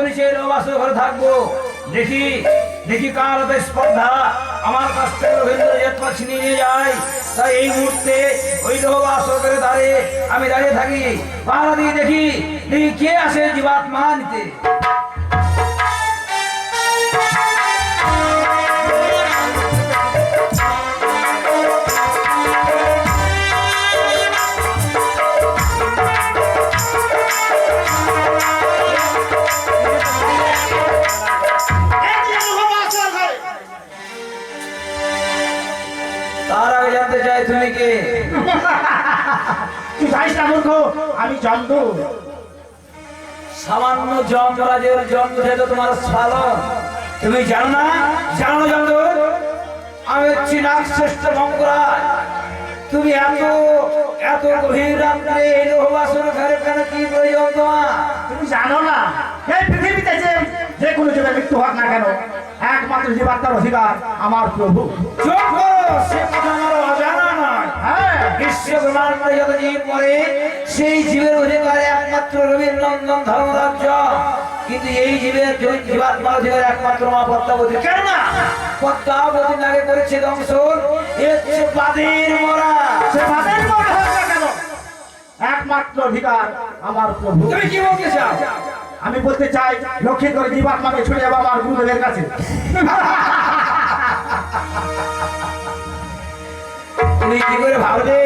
নিচে রবাসর ঘরে থাকবো। দেখি দেখি কার হাতে স্পর্ধা আমার কাছ থেকে রবীন্দ্র জেতমা ছিনিয়ে নিয়ে যায়। তাই এই মুহূর্তে ওই রবাসরের ধারে আমি দাঁড়িয়ে থাকি, পাহারা দিয়ে দেখি দেখি কে আসে জীবাত্মা নিতে। তার আগে জানতে চাই তুমি কে? তুই জানিস না মূর্খ, আমি জন্ম। সামান্য যমরাজের জন্ম যেহেতু তোমার সালন, তুমি জানো না? জানো জন্ম আমি হচ্ছি নাগ শ্রেষ্ঠ মঙ্গরাজ। তুমি এত এত গভীর রাত্রে এই লোহবাসর ঘরে কেন কি প্রয়োজন তোমার? তুমি জানো না এই পৃথিবীতে যে কোনো জীবের মৃত্যু হোক না কেন, একমাত্র জীবাত্মার অধিকার আমার প্রভু। চুপ করো, সে কথা আমার অজানা নয়। হ্যাঁ, বিশ্ব ব্রহ্মাণ্ডে যত জীব পড়ে সেই জীবের অধিকারে একমাত্র রবীন্দ্রনন্দন ধর্মরাজ্য। কিন্তু এই জীবের জীবাত্মার অধিকার একমাত্র মা পদ্মাবতী। কেন না? পদ্মাবতী নাগে করেছে দংশন, এ হচ্ছে বাদের মরা। সে বাদের মরা হোক না কেন, একমাত্র অধিকার আমার প্রভু। তুমি কি বলতে চাও? আমি বলতে চাই লক্ষ্মী করে জীবাত্মাকে ছুড়ে যাবো আমার গুরুদেবের কাছে। তুমি কি করে ভাবলে?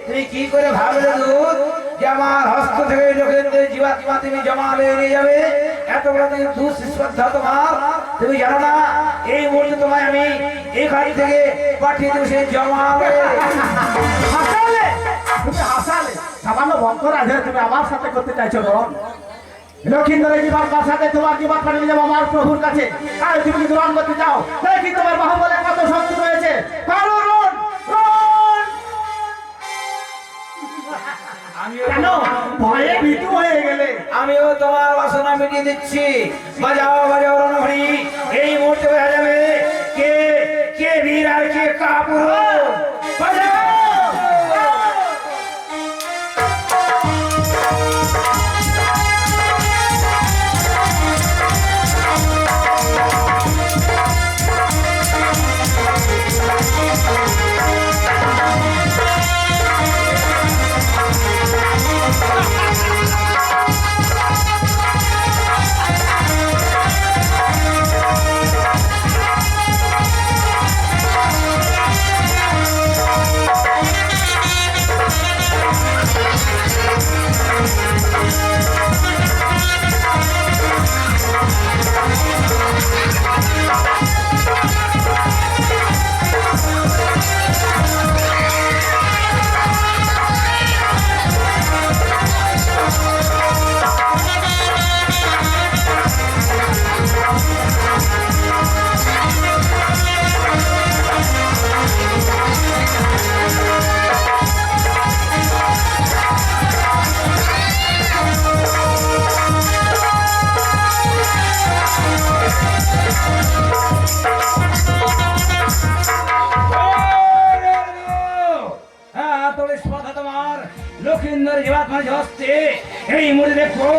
তুমি কি করে ভাবলে দুধ যে আমার হস্ত থেকে লোকের জীবাত্মা তুমি জমালে নিয়ে যাবে? এত বড় তুমি দুঃশ্রদ্ধা তোমার। তুমি জানো না এই মুহূর্তে তোমায় আমি এখান থেকে পাঠিয়ে দেবো সেই জমালে। হাসালে তুমি, হাসালে সামান্য ভক্তরাজ হয়ে তুমি আমার সাথে করতে চাইছো রন? লক্ষ্মীন্দরের জীবাত্মার সাথে তোমার জীবাত্মা নিয়ে যাবো আমার প্রভুর কাছে। আর তুমি যদি রন করতে চাও দেখি তোমার বাহুবলে কত শক্তি রয়েছে। কারো রন রন। কেন ভয়ে ভীতু হয়ে গেলে? আমিও তোমার বাসনা মিটিয়ে দিচ্ছি। বাজাও বাজাও রণঘড়ি, এই মুহূর্তে বোঝা যাবে কে কে বীর আর কে কাপুরুষ। বাজাও। লক্ষ্মীন্দর জীবাত্মা হচ্ছে এই মুড়ে দেখো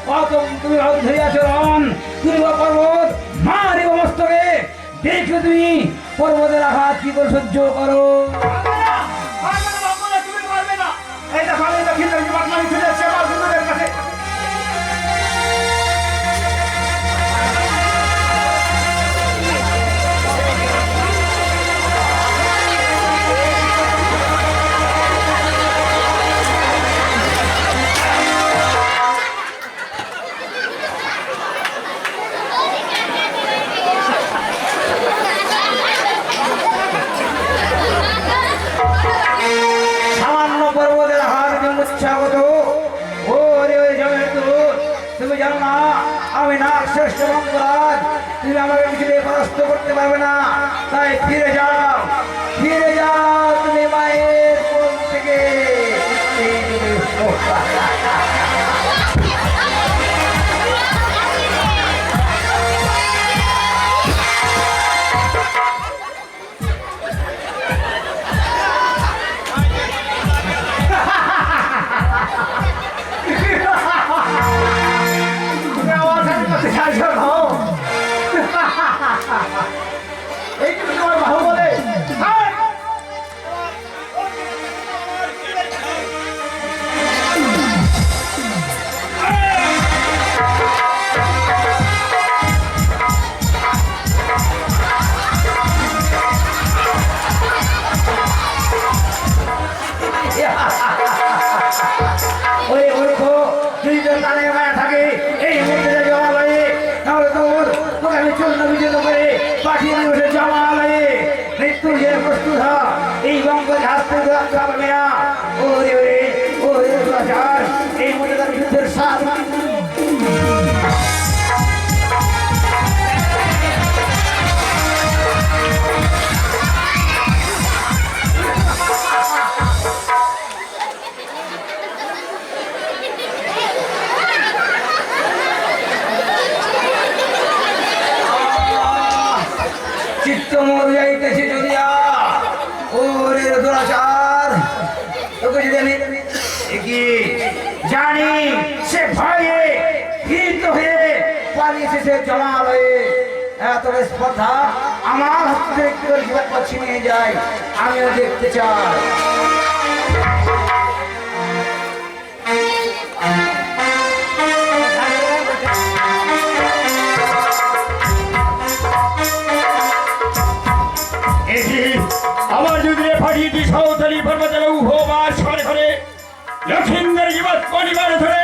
কত তুমি ধরিয়াছ রন। তুমি পর্বত মারিব মস্তকে, দেখো তুমি পর্বতের আঘাত কি করে সহ্য করো। তুমি পারবে না। এই দেখো আমি লক্ষ্মীন্দরের জীবাত্মা নিয়ে চলে যাচ্ছি আমার গুরুদেবের কাছে। তুমি জানো না আমি নাগ শ্রেষ্ঠ মঙ্গরাজ, তুমি আমাকে কিছু পরাস্ত করতে পারবে না। তাই ফিরে যাও, ফিরে যাও তুমি মায়ের কোল থেকে। আসতে রাখতে পারবে না। ওরে ওরে ওরে দুরাচার, এই মধ্যে তার যুদ্ধের সাথ চিত্ত মোর যাইতেছে যদিয়া। ওরে দুরাচার, তোকে যদি আমি কি জানি, সে ভয়ে ভীত হয়ে পালিয়েছে, সে জমাল হয়ে। এত স্পর্ধা আমার হাত থেকে একটু করে জীবন ছিনিয়ে যায়, আমিও দেখতে চাই। আমার যদি ফাটিয়ে দি সাঁওতালি পর্বতের উহবার সরে করে লক্ষিন্দর জীবত পরিবার ধরে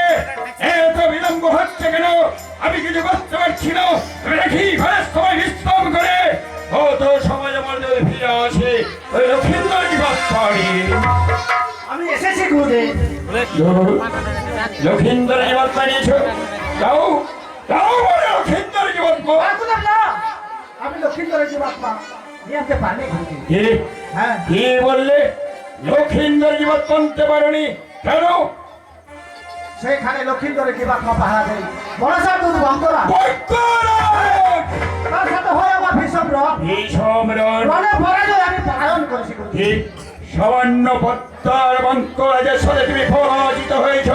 এত বিলম্ব হচ্ছে কেন? আমি কিছু করতে পারছি না। আমি দেখি ঘরের সময় বিশ্রাম করে ও তো সমাজ আমার যদি ফিরে আসে ওই লক্ষিন্দর জীবত পাড়ি। আমি এসেছি গুরুদেব। লক্ষিন্দর জীবত পাড়িয়েছ? যাও যাও বলে লক্ষিন্দর জীবত গুরুদেব না, আমি লক্ষিন্দরের জীবাত্মা নিয়ে আনতে পারিনি গুরুদেব। কি হ্যাঁ, কি বললে? লক্ষিন্দর জীবত আনতে পারোনি কেন? সেখানে লক্ষিন্দরের জীবাত্মা পাহারা দেয় বড়সার দুধ বন্ধরা, তার সাথে হয় আমার ভীষণ রব। রণে পরাজয় আমি পালন করেছি গুরুদেব। ঠিক সামান্য পত্তার বঙ্করাজের সাথে তুমি পরাজিত হয়েছ।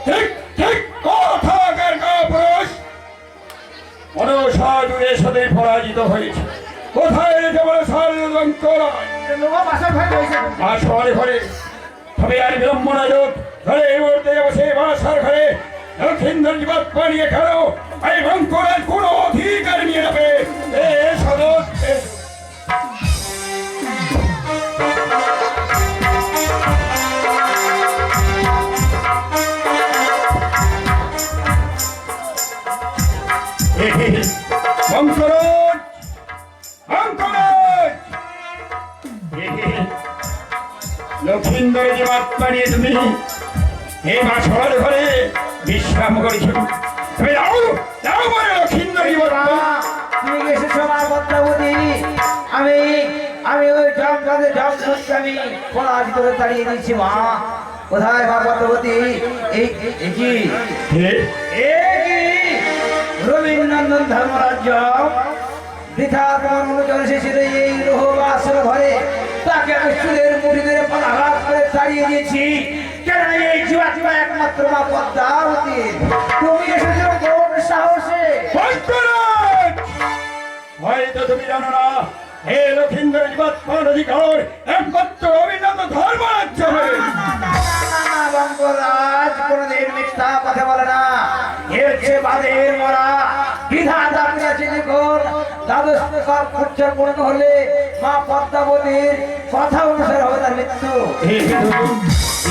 ঠিক ঠিক কথাকার পুরুষ মনসাধুরের সাথে পরাজিত হয়েছে। কোথায় রেখে বলে বঙ্করাজ? লোক বাসর ঘরে রয়েছে। বাসর ঘরে? তবে আর বিলম্ব না যোগ ধরে এই মুহূর্তে যাবো সেই বাসার ঘরে। লক্ষিন্দর জীবত পানিয়ে খেলো, এই বঙ্করাজ কোনো অধিকার নিয়ে যাবে। এ সদস্য বঙ্করাজ, বঙ্করাজ, লক্ষিন্দর জীবত পানিয়ে তুমি এই বাসর ঘরে বিশ্রাম করেছ। তুমি যাও যাও বলে লক্ষিন্দর জীবত। তুমি এসেছো আমার পদ্মাবতী। আমি আমি ওই জমকাদের জমকে আমি পরাজিত করে তাড়িয়ে দিয়েছি মা। কোথায় মা পদ্মাবতী? এই এই কি রবীন্দ্রনন্দন ধর্মরাজ্য বৃথা তোমার অনুচর এসেছিল এই রোহবাসর ঘরে, তাকে আমি চুলের মুঠি ধরে পদাঘাত করে তাড়িয়ে দিয়েছি। কেন এই জীবাত্মা একমাত্র মা পদ্মাবতী। তুমি এসেছো কোন সাহসে? বঙ্করাজ, হয়তো তুমি জানো না হে লক্ষিন্দর জীবত পান অধিকার একমাত্র অভিনন্দন ধর্মরাজ্য হবে। বঙ্গরাজ কোনদিন মিথ্যা কথা বলে না। এ হচ্ছে বাদের মরা বিধাতা আছে। দেখুন দ্বাদশ খরচা পূর্ণ হলে মা পদ্মাবতীর কথা অনুসারে হবে তার মৃত্যু।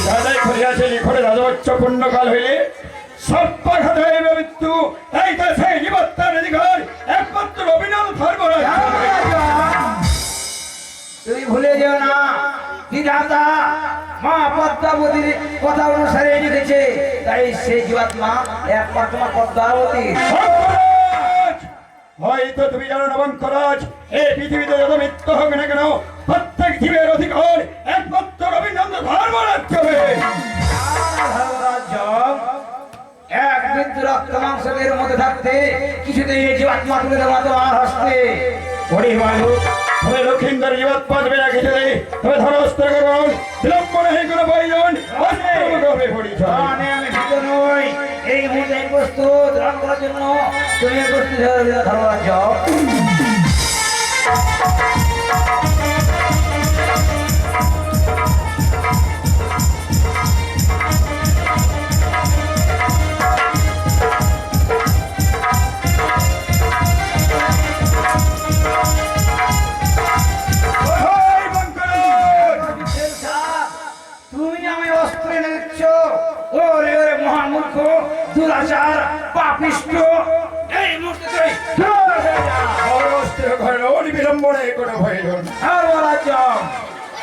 দাদাই করিয়াছে লিখনে রাজবচ্চ পূর্ণকাল হইলে সর্বাঘাত হইবে মৃত্যু। তাই তো সেই জীবত্তার অধিকার একমাত্র অভিনন্দন ধর্মরাজ্য হবে। তুমি ভুলে যেও না, বিধাতা মা পদ্মাবতীর কথা অনুসারে লিখেছে, তাই সেই জীবাত্মা একমাত্র মা পদ্মাবতী। বঙ্করাজ, হয়তো তুমি জানো না বঙ্করাজ, এই পৃথিবীতে যত মৃত্যু হোক না কেন প্রত্যেক জীবের অধিকার একমাত্র অভিনন্দন ধর্মরাজ্য হবে। ধর্মরাজ্য এক বিন্দু রক্ত মাংসের মধ্যে থাকতে কিছুতেই এই জীবাত্মা তুলে দেওয়া তোমার হস্তে। পরিমাণু তবে লক্ষিন্দর জীবত পাঁচবে না কিছুতে তবে ধরস্ত্র করুন বিলম্ব নেই কোনো প্রয়োজন। আমি ভীত নই, এই মুহূর্তে প্রস্তুত রণ করার জন্য। তুমি প্রস্তুত ধর্মরাজ্য। দুরাচার পাপিষ্ট এই মুহূর্তে বিলম্বনে কোনো প্রয়োজন। ধর্মরাজ্য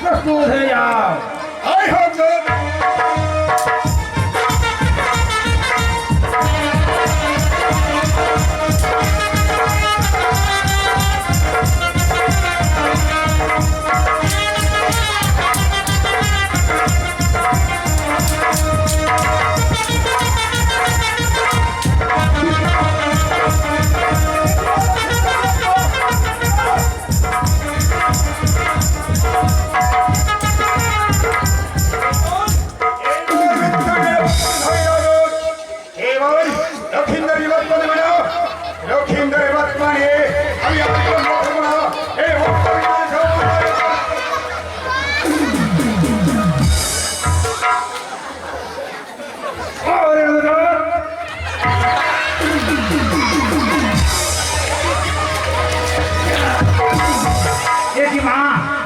প্রস্তুত হয়ে যাও। আয় হোক তোর।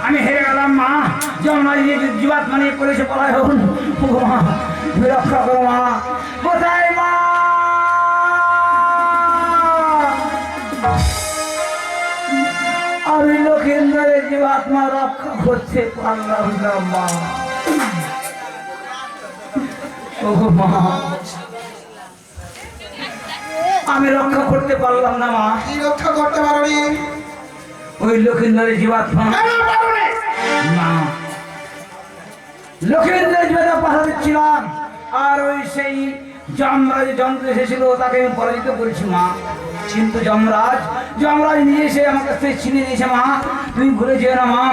আমি হেরে গেলাম মা, যমুনা জীবাত্মা নিয়ে করেছে পলায়ন। ও মা, তুমি রক্ষা করো মা। কোথায় মা? আমি লক্ষিন্দরের জীবাত্মা রক্ষা করতে পারলাম না মা। ও মা, আমি রক্ষা করতে পারলাম না মা। কি রক্ষা করতে পারোনি? ওই লক্ষিন্দরের জীবাত্মা না, লক্ষিন্দরের জীবাত্মা পাঠা দিচ্ছিলাম, আর ওই সেই যমরাজ যন্ত্র এসেছিল তাকে আমি পরাজিত করেছি মা। কিন্তু যমরাজ নিজে এসে আমার কাছ থেকে ছিনিয়ে নিয়েছে মা। তুমি ভুলে যেও না মা,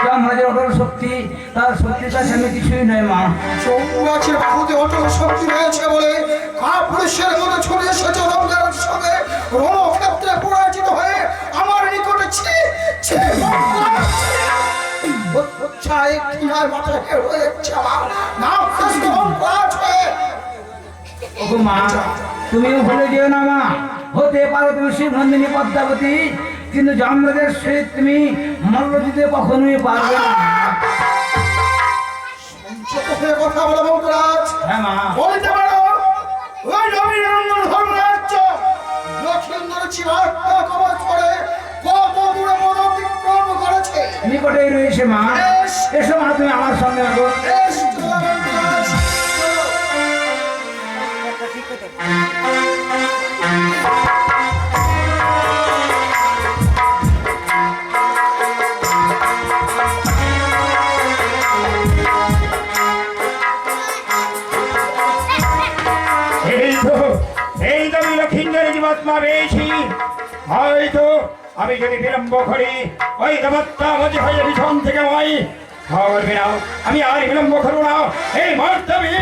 যমরাজের অটল শক্তি, তার শক্তির কাছে আমি কিছুই নয় মা। যমরাজের বাহুতে অটল শক্তি রয়েছে বলে কাপুরুষের মতো ছড়ে এসেছে যমরাজের সঙ্গে রণক্ষেত্রে পরাজিত হয়ে আমার নিকটে তুমিও ভুলে যেও না মা, হতে পারো তুমি শ্রীনন্দিনী পদ্মাবতী, কিন্তু যমরাজের সহিত তুমি মল্ল দিতে কখনোই পারবে না। কথা বলে মন্ত্রাজ, হ্যাঁ মা, বলতে পারো ওই রবীন্দ্রনাথ ধর্মরাজ্য লক্ষিন্দর জীবাত্মা কবচ করে কত দূরে মনোবিক্রম করেছে। নিকটেই রয়েছে মা, এসো মা, তুমি আমার সঙ্গে আসো। বেশ, চলো মন্ত্রাজ, চলো। এই তো আমি লক্ষিন্দরের জীবাত্মা পেয়েছি। হয়তো আমি যদি বিলম্ব করি ওই দেবত্তাবতী হয়ে পিছন থেকে করবে না, আমি আর বিলম্ব করবো না। এই মুহূর্তে আমি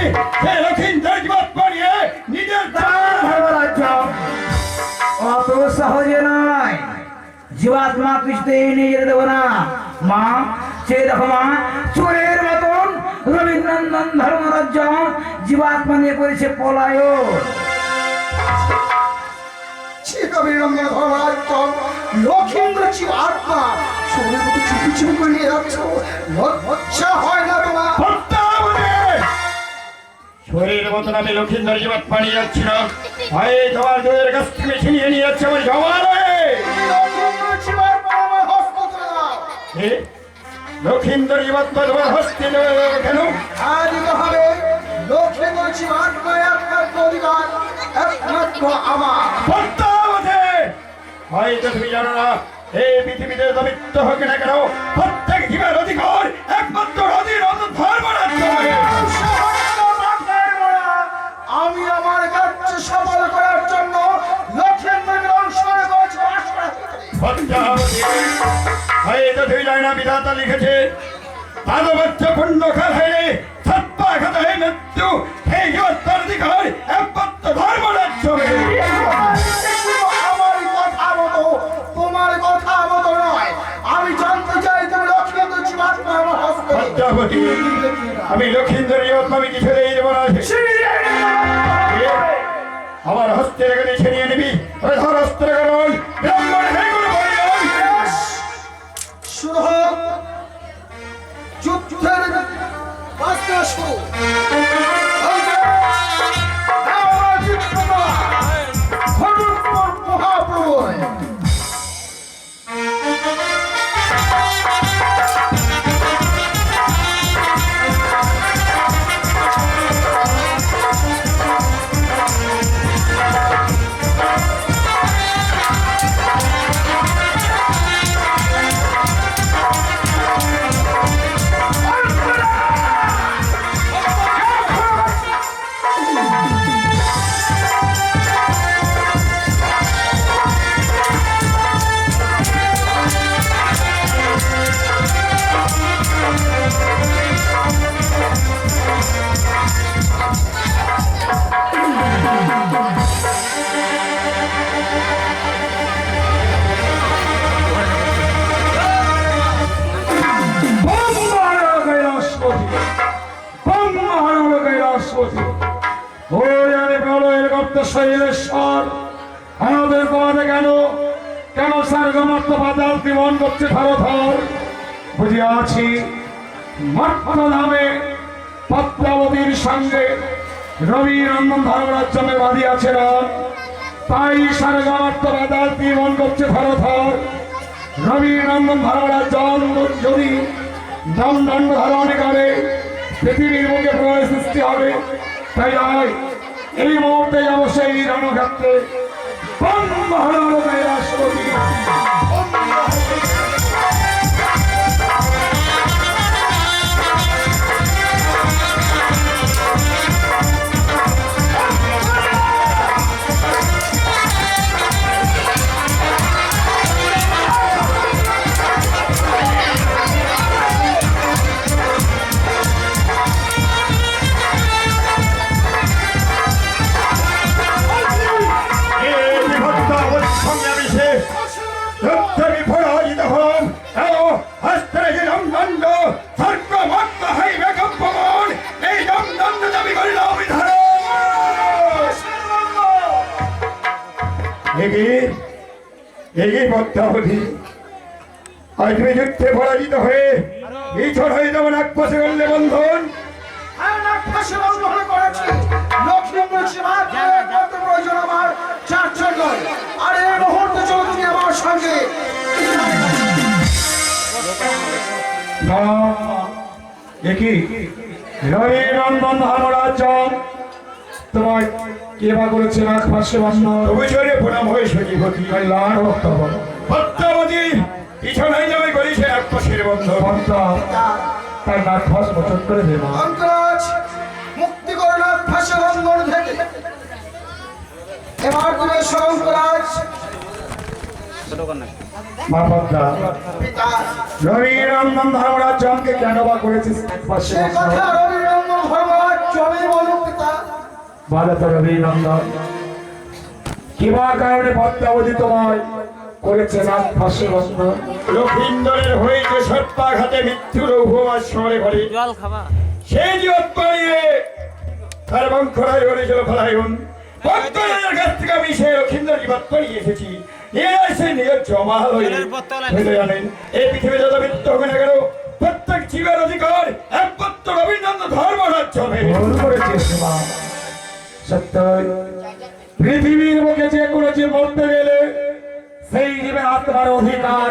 সেই লক্ষিন্দরের জীবাত্মা নিয়ে নিজের ধর্মরাজ্য অত সহজে নয়, জীবাত্মা কিছুতেই নিয়ে যেতে দেবো না মা। সে দেখো মা, চোরের মতন রবীন্দ্রনন্দন ধর্মরাজ্য জীবাত্মা নিয়ে করেছে পলায়ন। লক্ষিন্দর জীবাত্মা শরীরের মতো চুপি চুপি করে নিয়ে যাচ্ছ, লজ্জা হয় না তোমার? শরীরের মতন আমি লক্ষিন্দর জীবাত্মা নিয়ে যাচ্ছি না, ভয়ে তোমার দুয়ের কাছ থেকে ছিনিয়ে নিয়ে যাচ্ছে আমার জমালে। লক্ষিন্দর জীবাত্মা আমার হস্ত করে দাও। লক্ষিন্দর জীবাত্মা তোমার হস্তে কেন? আদিতে হবে লক্ষিন্দর জীবাত্মা একমাত্র অধিকার, একমাত্র আমার। হয়তো তুমি জানো না, এই পৃথিবীতে দমিত্ব হোক না কেন, প্রত্যেক জীবের অধিকার একমাত্র ধর্মরাজ্য। আমি আমার কার্য সফল করার জন্য লক্ষিন্দরের অনুসরণ করেছি। হয়তো তুমি জানো না, বিধাতা লিখেছে পাদবচ্চ পূর্ণ কাল হয়ে সত্যাঘাত হয়ে মৃত্যু, এই জীবত্তার অধিকার একমাত্র ধর্মরাজ্য। তোমার কথা মতো নয়, আমি জানতে চাই তুমি লক্ষিন্দর জীবাত্মা আমার হস্তে। আমি লক্ষিন্দর জীবাত্মা আমি কিছু দিয়ে দেবো না। আমার হস্তে রেখে ছিনিয়ে নিবি, ধর হস্তে কারণ শুরু হোক যুদ্ধের বাস্তা শুরু। মহাপ্রভু শৈলেশ্বর আমাদের তোমাদের কেন কেন সারগমাত্র বাজার জীবন করছে ধরধর বুঝিয়াছি মাত্র নামে পদ্মাবতীর সঙ্গে রবি নন্দন ধর্মরাজ্যমে বাঁধিয়াছে তাই সারগমাত্র বাজার জীবন করছে ধরধর রবি নন্দন ধর্মরাজ্য যদি দমদণ্ড ধারণ করে পৃথিবীর মুখে প্রলয় সৃষ্টি হবে তাই এই মুহূর্তে যাব সেই রণক্ষেত্রে রাষ্ট্রপতি পদ্মাবতী আজ তুমি যুদ্ধে পরাজিত হয়ে ইছর হয়ে যাবেন এক পাশে করলে বন্ধন আর এই মুহূর্তে চলো তুমি আমার সঙ্গে রবি নন্দন ধর্মরাজ্য তোমায় কে বা করেছে নাক পাশে বন্ধ অভিযোগে প্রণাম হয়ে সচিবতী লাল পদ্মাবতী পিছনে যাবে করেছে এক পাশের বন্ধ পদ্মা তার নাক ফাঁস বচন করে দেব অঙ্করাজ মুক্তি করে নাক ফাঁসে বন্ধন থেকে এবার তুমি শঙ্করাজ মা পদ্মা পিতা রবি নন্দন ধর্মরাজ্যকে কেন বা করেছিস পাশে সে কথা রবি নন্দন ধর্মরাজ জমি বলুন পিতা ভারত রবি নন্দন কিবা কারণে পদ্মাবতী তোমায় করেছে নাক ফাঁসে বন্ধ লক্ষিন্দরের হইতে সত্যাঘাতে মৃত্যুর উপবাস সমরে ঘরে জল খাবা সেই জীবত পাড়িয়ে তার বংশরাই করেছিল ফলায়ন পদ্মার কাছ থেকে আমি সেই লক্ষিন্দর জীবত পাড়িয়ে এসেছি নিয়ে এসে নিজের জমা হইলে জানেন এই পৃথিবী যত মৃত্যু হবে না কেন প্রত্যেক জীবের অধিকার একমাত্র রবীন্দ্র ধর্মরাজ্য হবে করেছিস মা সত্যই পৃথিবীর মুখে যে কোনো জীব মরতে গেলে সেই জীবের আত্মার অধিকার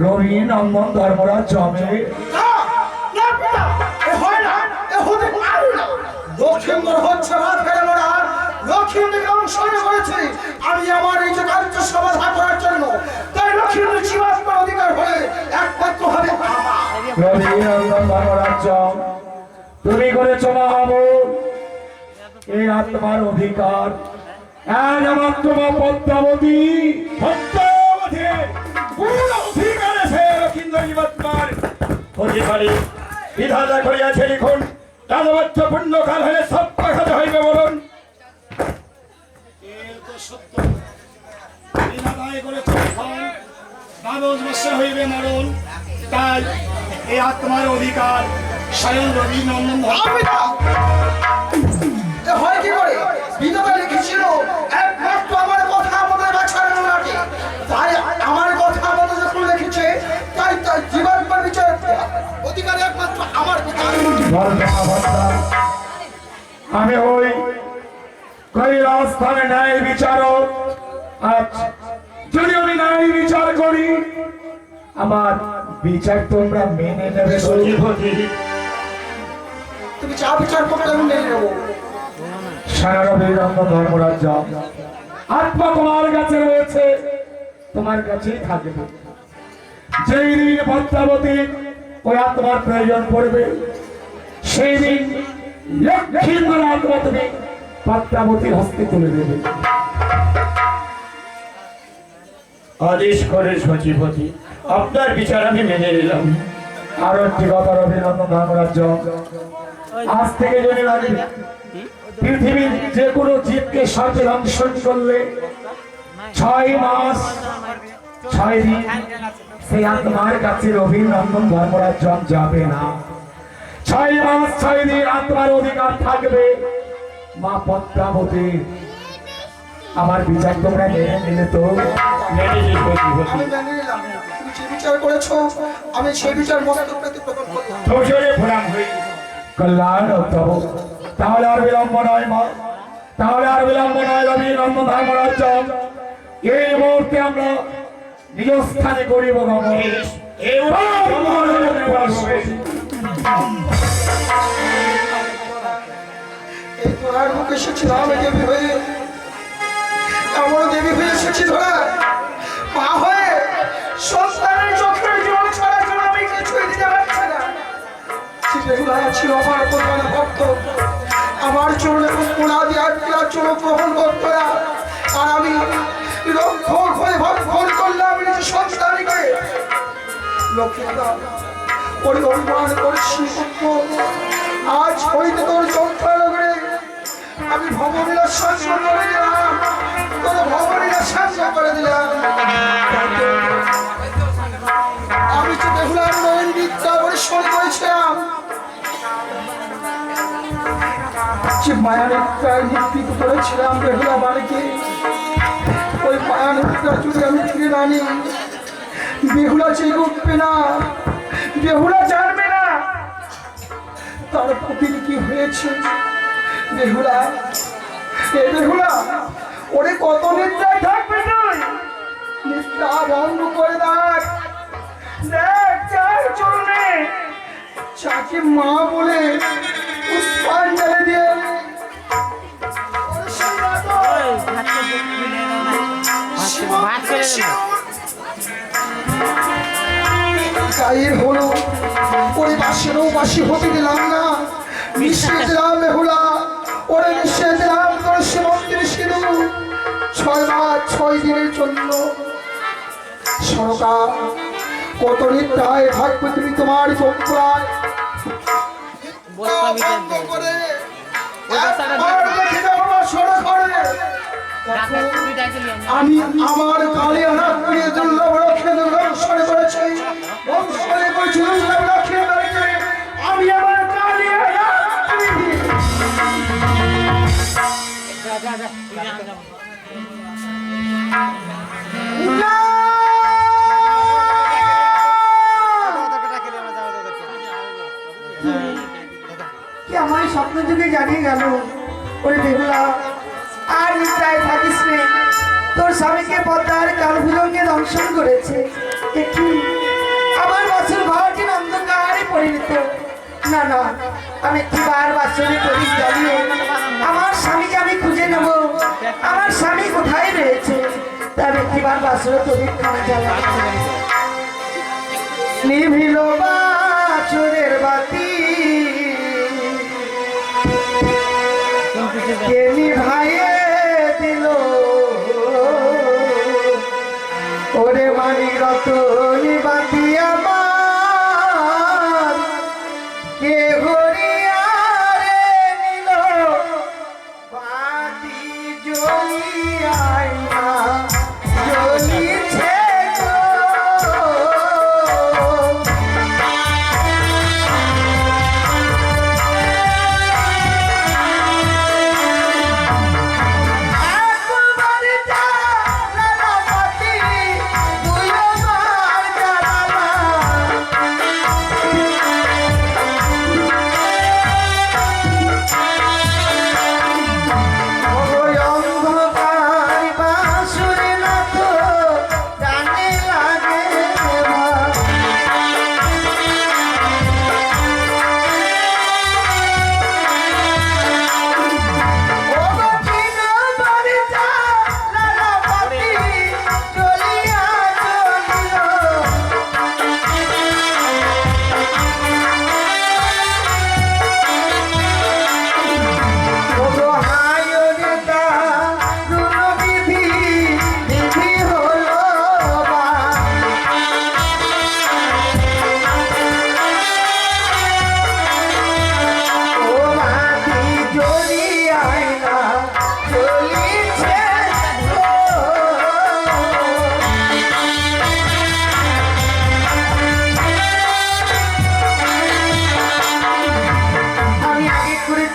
রবি নন্দন ধর্মরাজ্য হবে লক্ষ্মীন্দর হচ্ছে রাত ফেরানোরা লক্ষ্মীন্দরকে অনুসরণ করেছে আমি আমার এই যে কার্য সমাধান করার জন্য তাই লক্ষ্মীন্দর জীবাত্মার অধিকার হলে একমাত্র হবে রবি নন্দন ধর্মরাজ্য তুমি করেছো মহাবুর এই আত্মার অধিকার একমাত্র মা পদ্মাবতী পদ্মাবতী পূর্ণ অধিকার আছে লক্ষিন্দর জীবাত্মার অধিকারী বিধাতা করিয়াছে লিখুন দানবত্য পুণ্যকাল হলে সব পাখাতে হইবে বলুন হইবে মরণ তাই এই আত্মার অধিকার স্বয়ং রবি নন্দন হয় কি করে বিধবা লিখেছিল একমাত্র আমার কথা আমাদের বাছার লাগে তাই আমার কথা আমাদের যখন লিখেছে তাই তাই জীবাত্মার বিচার অধিকার একমাত্র আমার বিচার আমি ওই কৈলাস স্থানে ন্যায় বিচারক আজ যদি আমি ন্যায় বিচার করি আমার বিচার তোমরা মেনে নেবে তুমি যা বিচার করতে আমি মেনে নেবো সারা রবীন্দ্র ধর্মরাজ্য আত্মা তোমার কাছে রয়েছে তোমার কাছেই থাকবে যেই দিন পদ্মাবতী ওই আত্মার প্রয়োজন পড়বে সেই দিন লক্ষ্মীন্দর আত্মা তুমি পদ্মাবতীর হস্তে তুলে দেবে আদেশ করে সচিবতী আপনার বিচার আমি মেনে নিলাম আরো একটি কথা রবীন্দ্র ধর্মরাজ্য আজ থেকে জেনে রাখবে পৃথিবীর যে কোনো জীবকে সাথে দংশন করলে 6 মাস 6 দিন সেই আত্মার কাছে রবীন্দ্র ধর্মরাজ্য যাবে না 6 মাস 6 দিন আত্মার অধিকার থাকবে মা পদ্মাবতীর আমার বিচার তোমরা মেনে নিলে তো? মেনেছি সতী আমি মেনে নিলাম, তুমি যে বিচার করেছো আমি সেই বিচার মস্তক পেতে গ্রহণ করলাম। তোষরে প্রণাম হই। কল্যাণ তব। তাহলে আর বিলম্ব নয় মা, তাহলে আর বিলম্ব নয় রবি নন্দন ধর্মরাজ্য। এই মুহূর্তে আমরা নিজ স্থানে করিব গমন। এই উপায় এই তোরার মুখে এসেছিলাম এই দেবী হয়ে, এমন দেবী হয়ে এসেছি ধরা মা হয়ে সন্তানের চোখের জল ছাড়া জন্য আমি কিছুই দিতে পারছি না। যেগুলো ছিল আমার প্রধান ভক্ত, আমার চরণে পুরা দিয়ে চরণ গ্রহণ করত না, আর আমি লক্ষ্য হয়ে ভক্ষণ করলাম নিজের সন্তানকে। লক্ষ্মীরা ওই অভিমান করছি আজ হইতে তোর যন্ত্রণা করে আমি ভবনীরা শাসন করে দিলাম, তোর ভবনীরা শাসন করে দিলাম। আমি তো বেহুলার নয়ন বিদ্যা পরিশ্রম করেছিলাম, যে মায়ানিকায় নির্মিত করেছিলাম বেহুলা বাড়িকে, ওই মায়ানিকা যদি আমি ফিরে না আনি বেহুলা জেগে উঠবে না, বেহুলা জানবে না তার প্রতি কি হয়েছে। বেহুলা, এ বেহুলা, ওরে কত নিদ্রায় থাকবে তুই, নিদ্রা বন্ধ করে দেখ, দেখ চার চরণে চাকে মা বলে পুষ্পাঞ্জলি দিয়ে গায়ের হলো ওরে বাসেরও বাসি হতে দিলাম না, মিশিয়ে দিলাম বেহুলা, ওরে মিশিয়ে দিলাম তোর সীমন্তের সিঁদুর 6 মাস 6 দিনের জন্য। সরকার কত নিদ্রায় থাকবে তুমি তোমার চোখরায়, আমি আমার কালে হাত দিয়ে দুর্লভ রক্ষে দর্শন করেছি, বংশে করেছি দুর্লভ রক্ষে করেছি, আমি আমার কালে কি আমার স্বপ্ন যুগে জানিয়ে গেল ওরে বেহুলা আর নিদ্রায় থাকিস নে, তোর স্বামীকে পদ্মার কালভুজঙ্গে দংশন করেছে। একটি আমার বছর ঘরটি অন্ধকারে পরিণত। না না, আমি একটিবার বাসনে প্রদীপ জ্বালিয়ে আমার স্বামীকে আমি খুঁজে নেব, আমার স্বামী কোথায় রয়েছে তার একটিবার বাসনে প্রদীপ খানা জ্বালাবো। নিভিল বাছুরের বাতি কে নিভাইয়ে দিল, ওরে মানি রতনি বাতি আমার কে হরিয়ারে নিল, বাতি জ্বলিয়াই না জ্বলিছে গো।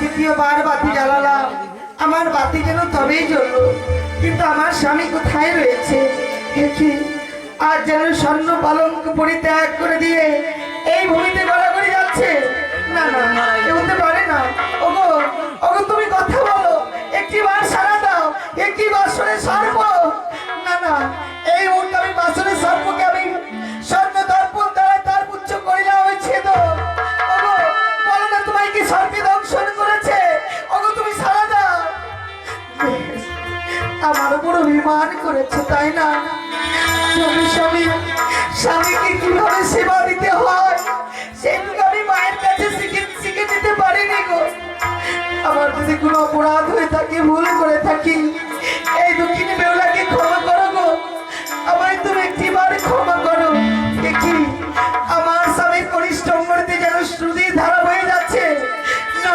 দ্বিতীয়বার বাতি জ্বালালাম, আমার বাতি যেন তবেই জ্বললো। কিন্তু আমার স্বামী কোথায় রয়েছে? কি আর যেন স্বর্ণ পালঙ্ক পরিত্যাগ করে দিয়ে এই ভূমিতে গড়াগড়ি যাচ্ছে। না না, এ হতে পারে না। ওগো ওগো, তুমি কথা বলো, একটিবার সাড়া দাও, একটি বাসনে সর্প। না না, এই মুহূর্তে আমি বাসনে সর্পকে আমি স্বর্ণ দর্পণ দ্বারা তার পুচ্ছ করিলাম হয়েছে তো। ওগো বলো না, তোমায় কি সর্পে দংশন করেছে? ওগো তুমি সাড়া দাও। আমার উপর অভিমান করেছে তাই না? তুমি স্বামীকে কিভাবে সেবা দিতে হয় সেটুকু আমি মায়ের কাছে শিখে দিতে পারিনি গো। আমার যদি কোনো অপরাধ হয়ে থাকে, ভুল করে থাকি, এই দুঃখিনী বেহুলাকে ক্ষমা করো গো। আমায় তুমি একটিবার ক্ষমা করো। দেখি আমার স্বামীর পরিশ্রমতে যেন শ্রুতি ধারা বয়ে যাচ্ছে। না,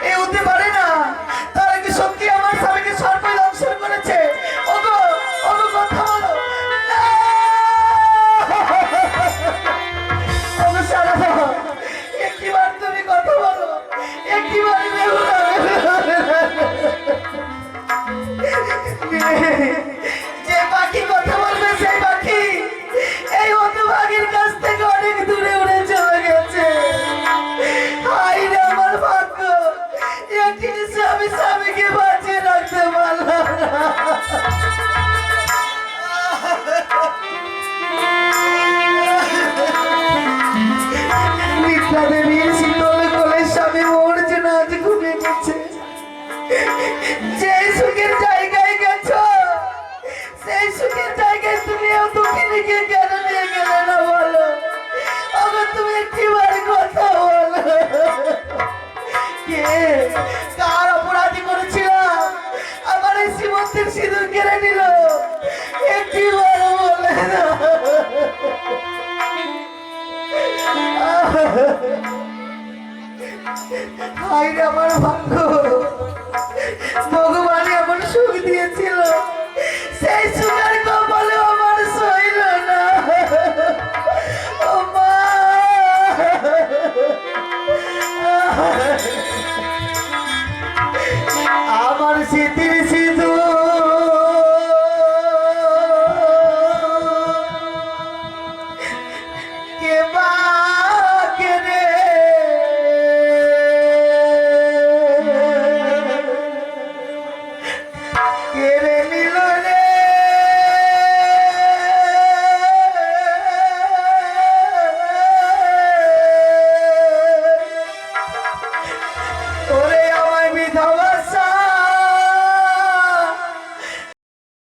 এ হতে পারে না। তারা কি সত্যি আমার স্বামীকে সর্প দংশন করেছে? ওগো ওগো, কথা বলো। না! ওগো সারা দাও, একটিবার তুমি কথা বলো, একটিবার বেহুলা। যে পাখি কথা বলবে সেই পাখি এই হতভাগীর কাছ থেকে অনেক দূরে উড়ে চলে গেছে। হায় রে আমার ভাগ্য, একটি আমি স্বামীকে বাঁচিয়ে রাখতে পারলাম না। মিত্রা দেবীর শীতল কোলের স্বামী ওর জন্য আজ ঘুমিয়ে গেছে। যে সুখের জায়গায় গেছো, সেই সুখের জায়গায় তুমিও দুঃখিনীকে কেন নিয়ে গেলে না বলো? আবার তুমি একটিবার কথা বলো। কে কার অপরাধী করেছিলাম? আমার এই সীমন্তের সিঁদুর কেড়ে নিল, একটিবার বলে না। হায় রে আমার ভাগ্য, ভগবান এমন সুখ দিয়েছিল